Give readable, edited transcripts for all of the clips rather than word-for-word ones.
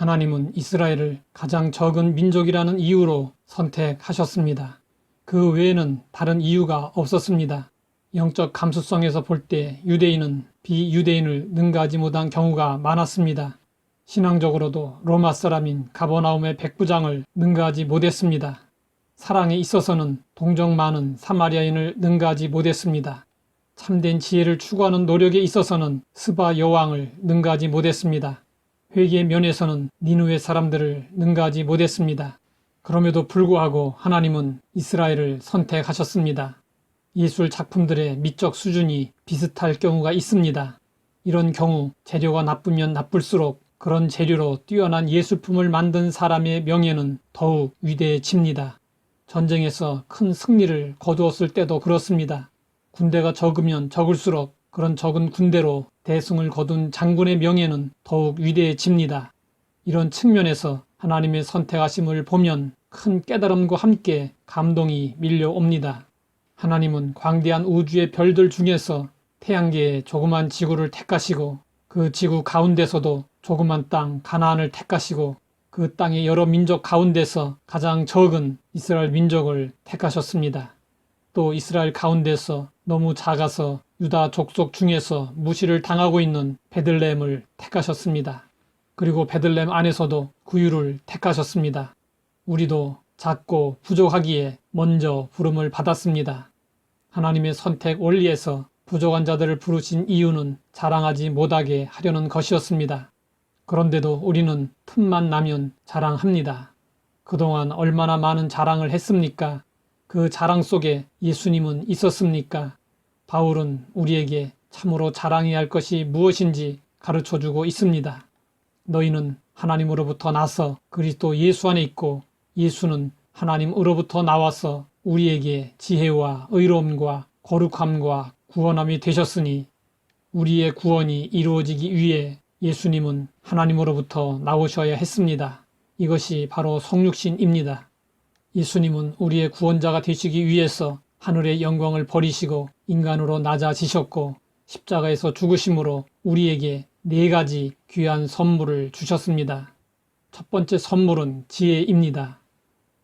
하나님은 이스라엘을 가장 적은 민족이라는 이유로 선택하셨습니다. 그 외에는 다른 이유가 없었습니다. 영적 감수성에서 볼 때 유대인은 비유대인을 능가하지 못한 경우가 많았습니다. 신앙적으로도 로마 사람인 가버나움의 백부장을 능가하지 못했습니다. 사랑에 있어서는 동정 많은 사마리아인을 능가하지 못했습니다. 참된 지혜를 추구하는 노력에 있어서는 스바 여왕을 능가하지 못했습니다. 회개의 면에서는 니느웨 사람들을 능가하지 못했습니다. 그럼에도 불구하고 하나님은 이스라엘을 선택하셨습니다. 예술 작품들의 미적 수준이 비슷할 경우가 있습니다. 이런 경우 재료가 나쁘면 나쁠수록 그런 재료로 뛰어난 예술품을 만든 사람의 명예는 더욱 위대해집니다. 전쟁에서 큰 승리를 거두었을 때도 그렇습니다. 군대가 적으면 적을수록 그런 적은 군대로 대승을 거둔 장군의 명예는 더욱 위대해집니다. 이런 측면에서 하나님의 선택하심을 보면 큰 깨달음과 함께 감동이 밀려옵니다. 하나님은 광대한 우주의 별들 중에서 태양계의 조그만 지구를 택하시고 그 지구 가운데서도 조그만 땅 가나안을 택하시고 그 땅의 여러 민족 가운데서 가장 적은 이스라엘 민족을 택하셨습니다. 또 이스라엘 가운데서 너무 작아서 유다 족속 중에서 무시를 당하고 있는 베들레헴을 택하셨습니다. 그리고 베들레헴 안에서도 구유를 택하셨습니다. 우리도 작고 부족하기에 먼저 부름을 받았습니다. 하나님의 선택 원리에서 부족한 자들을 부르신 이유는 자랑하지 못하게 하려는 것이었습니다. 그런데도 우리는 틈만 나면 자랑합니다. 그동안 얼마나 많은 자랑을 했습니까? 그 자랑 속에 예수님은 있었습니까? 바울은 우리에게 참으로 자랑해야 할 것이 무엇인지 가르쳐주고 있습니다. 너희는 하나님으로부터 나서 그리스도 예수 안에 있고 예수는 하나님으로부터 나와서 우리에게 지혜와 의로움과 거룩함과 구원함이 되셨으니 우리의 구원이 이루어지기 위해 예수님은 하나님으로부터 나오셔야 했습니다. 이것이 바로 성육신입니다. 예수님은 우리의 구원자가 되시기 위해서 하늘의 영광을 버리시고 인간으로 낮아지셨고 십자가에서 죽으심으로 우리에게 4가지 귀한 선물을 주셨습니다. 첫 번째 선물은 지혜입니다.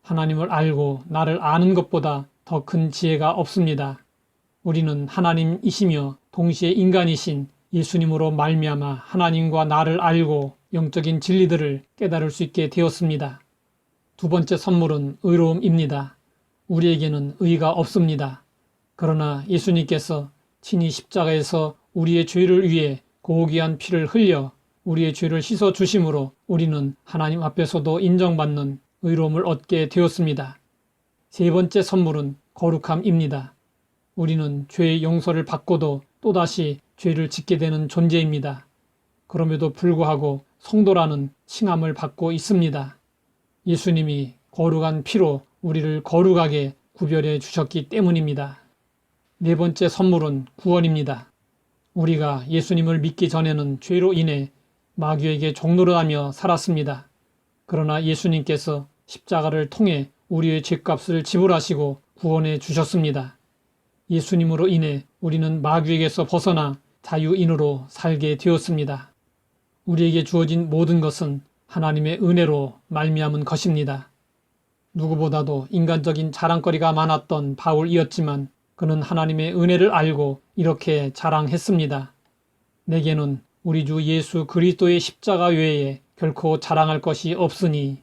하나님을 알고 나를 아는 것보다 더 큰 지혜가 없습니다. 우리는 하나님이시며 동시에 인간이신 예수님으로 말미암아 하나님과 나를 알고 영적인 진리들을 깨달을 수 있게 되었습니다. 두 번째 선물은 의로움입니다. 우리에게는 의가 없습니다. 그러나 예수님께서 친히 십자가에서 우리의 죄를 위해 고귀한 피를 흘려 우리의 죄를 씻어 주심으로 우리는 하나님 앞에서도 인정받는 의로움을 얻게 되었습니다. 세 번째 선물은 거룩함입니다. 우리는 죄의 용서를 받고도 또다시 죄를 짓게 되는 존재입니다. 그럼에도 불구하고 성도라는 칭함을 받고 있습니다. 예수님이 거룩한 피로 우리를 거룩하게 구별해 주셨기 때문입니다. 네 번째 선물은 구원입니다. 우리가 예수님을 믿기 전에는 죄로 인해 마귀에게 종노릇하며 살았습니다. 그러나 예수님께서 십자가를 통해 우리의 죄값을 지불하시고 구원해 주셨습니다. 예수님으로 인해 우리는 마귀에게서 벗어나 자유인으로 살게 되었습니다. 우리에게 주어진 모든 것은 하나님의 은혜로 말미암은 것입니다. 누구보다도 인간적인 자랑거리가 많았던 바울이었지만 그는 하나님의 은혜를 알고 이렇게 자랑했습니다. 내게는 우리 주 예수 그리스도의 십자가 외에 결코 자랑할 것이 없으니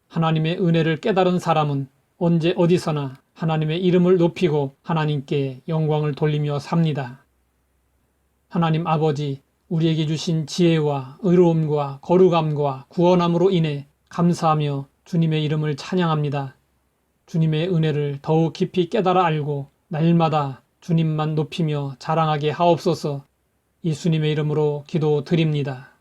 하나님의 은혜를 깨달은 사람은 언제 어디서나 하나님의 이름을 높이고 하나님께 영광을 돌리며 삽니다. 하나님 아버지, 우리에게 주신 지혜와 의로움과 거룩함과 구원함으로 인해 감사하며 주님의 이름을 찬양합니다. 주님의 은혜를 더욱 깊이 깨달아 알고 날마다 주님만 높이며 자랑하게 하옵소서. 예수님의 이름으로 기도드립니다.